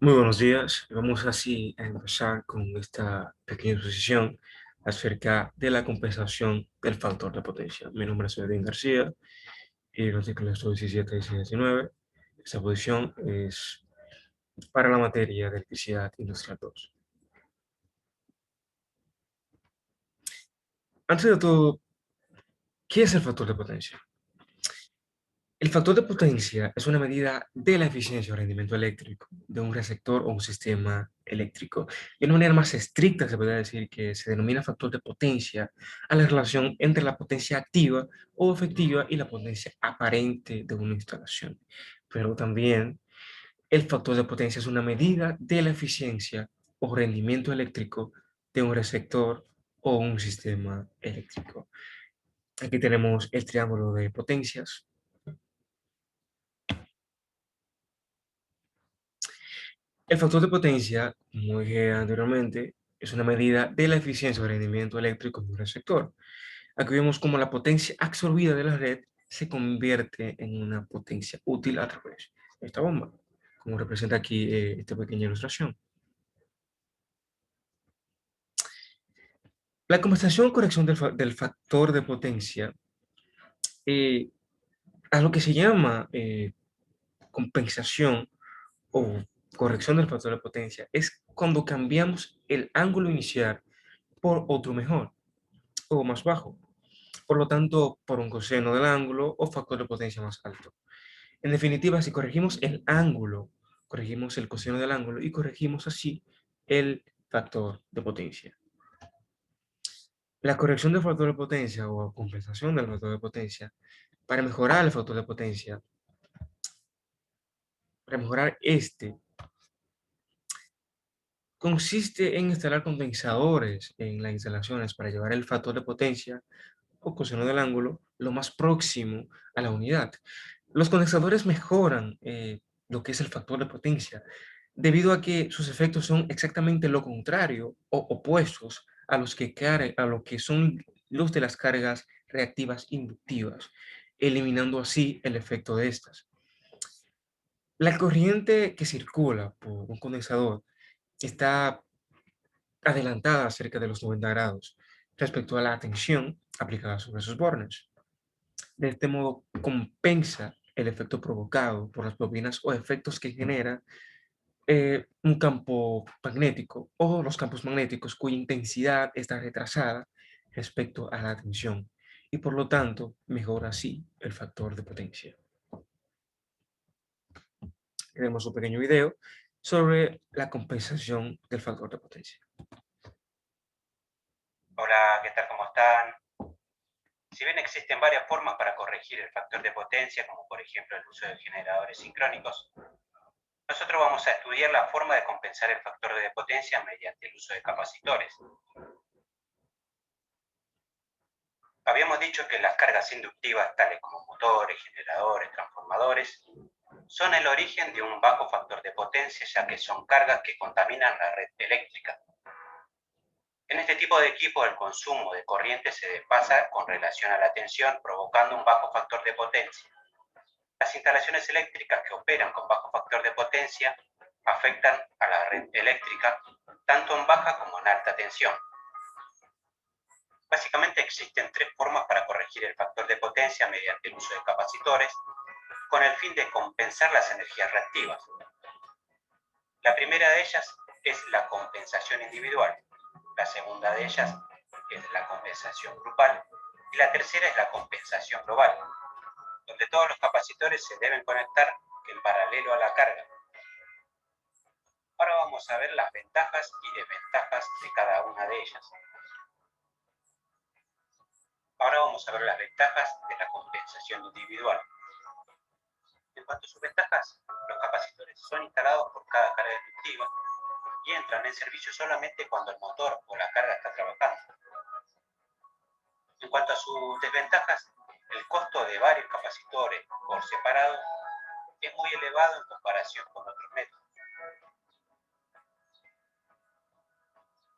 Muy buenos días. Vamos así a empezar con esta pequeña exposición acerca de la compensación del factor de potencia. Mi nombre es Edwin García y los artículos 17 y 19. Esta posición es para la materia de electricidad industrial 2. Antes de todo, ¿qué es el factor de potencia? El factor de potencia es una medida de la eficiencia o rendimiento eléctrico de un receptor o un sistema eléctrico. De una manera más estricta se puede decir que se denomina factor de potencia a la relación entre la potencia activa o efectiva y la potencia aparente de una instalación. Pero también el factor de potencia es una medida de la eficiencia o rendimiento eléctrico de un receptor o un sistema eléctrico. Aquí tenemos el triángulo de potencias. El factor de potencia, como dije anteriormente, es una medida de la eficiencia o rendimiento eléctrico de un receptor. Aquí vemos cómo la potencia absorbida de la red se convierte en una potencia útil a través de esta bomba, como representa aquí esta pequeña ilustración. La compensación o corrección del factor de potencia, eh, a lo que se llama compensación o corrección del factor de potencia, es cuando cambiamos el ángulo inicial por otro mejor o más bajo. Por lo tanto, por un coseno del ángulo o factor de potencia más alto. En definitiva, si corregimos el ángulo, corregimos el coseno del ángulo y corregimos así el factor de potencia. La corrección del factor de potencia o compensación del factor de potencia, para mejorar el factor de potencia, para mejorar este, consiste en instalar condensadores en las instalaciones para llevar el factor de potencia o coseno del ángulo lo más próximo a la unidad. Los condensadores mejoran lo que es el factor de potencia, debido a que sus efectos son exactamente lo contrario o opuestos a lo que son los de las cargas reactivas inductivas, eliminando así el efecto de estas. La corriente que circula por un condensador está adelantada cerca de los 90 grados respecto a la tensión aplicada sobre sus bornes. De este modo, compensa el efecto provocado por las bobinas o efectos que genera un campo magnético o los campos magnéticos cuya intensidad está retrasada respecto a la tensión y por lo tanto mejora así el factor de potencia. Tenemos un pequeño video sobre la compensación del factor de potencia. Hola, ¿qué tal? ¿Cómo están? Si bien existen varias formas para corregir el factor de potencia, como por ejemplo el uso de generadores sincrónicos, nosotros vamos a estudiar la forma de compensar el factor de potencia mediante el uso de capacitores. Habíamos dicho que las cargas inductivas, tales como motores, generadores, transformadores, son el origen de un bajo factor de potencia, ya que son cargas que contaminan la red eléctrica. En este tipo de equipo, el consumo de corriente se desfasa con relación a la tensión, provocando un bajo factor de potencia. Las instalaciones eléctricas que operan con bajo factor de potencia afectan a la red eléctrica tanto en baja como en alta tensión. Básicamente existen tres formas para corregir el factor de potencia mediante el uso de capacitores con el fin de compensar las energías reactivas. La primera de ellas es la compensación individual, la segunda de ellas es la compensación grupal y la tercera es la compensación global, donde todos los capacitores se deben conectar en paralelo a la carga. Ahora vamos a ver las ventajas y desventajas de cada una de ellas. Ahora vamos a ver las ventajas de la compensación individual. En cuanto a sus ventajas, los capacitores son instalados por cada carga inductiva y entran en servicio solamente cuando el motor o la carga está trabajando. En cuanto a sus desventajas, el costo de varios capacitores por separado es muy elevado en comparación con otros métodos.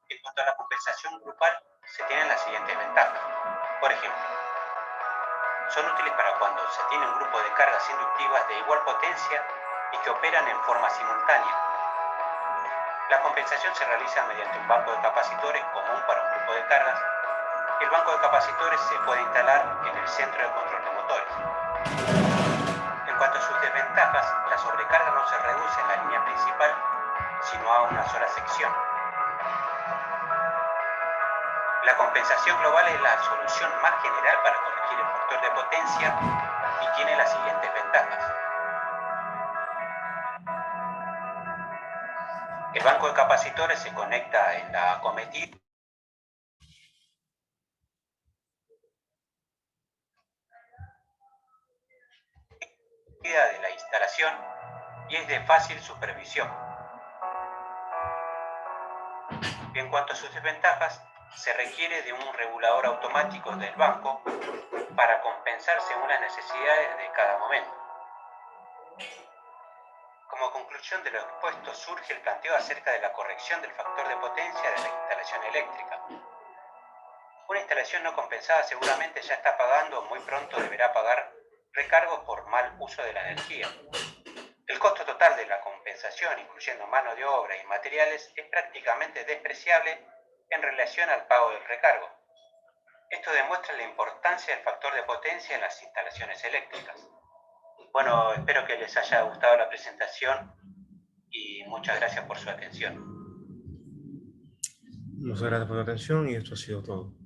En cuanto a la compensación grupal, se tienen las siguientes ventajas. Por ejemplo, son útiles para cuando se tiene un grupo de cargas inductivas de igual potencia y que operan en forma simultánea. La compensación se realiza mediante un banco de capacitores común para un grupo de cargas. El banco de capacitores se puede instalar en el centro de control de motores. En cuanto a sus desventajas, la sobrecarga no se reduce en la línea principal, sino a una sola sección. La compensación global es la solución más general para corregir el factor de potencia y tiene las siguientes ventajas. El banco de capacitores se conecta en la acometida de la instalación y es de fácil supervisión. En cuanto a sus desventajas, se requiere de un regulador automático del banco para compensar según las necesidades de cada momento. Como conclusión de lo expuesto, surge el planteo acerca de la corrección del factor de potencia de la instalación eléctrica. Una instalación no compensada seguramente ya está pagando o muy pronto deberá pagar recargos por mal uso de la energía. El costo total de la compensación, incluyendo mano de obra y materiales, es prácticamente despreciable en relación al pago del recargo. Esto demuestra la importancia del factor de potencia en las instalaciones eléctricas. Bueno, espero que les haya gustado la presentación y muchas gracias por su atención. Muchas gracias por la atención y esto ha sido todo.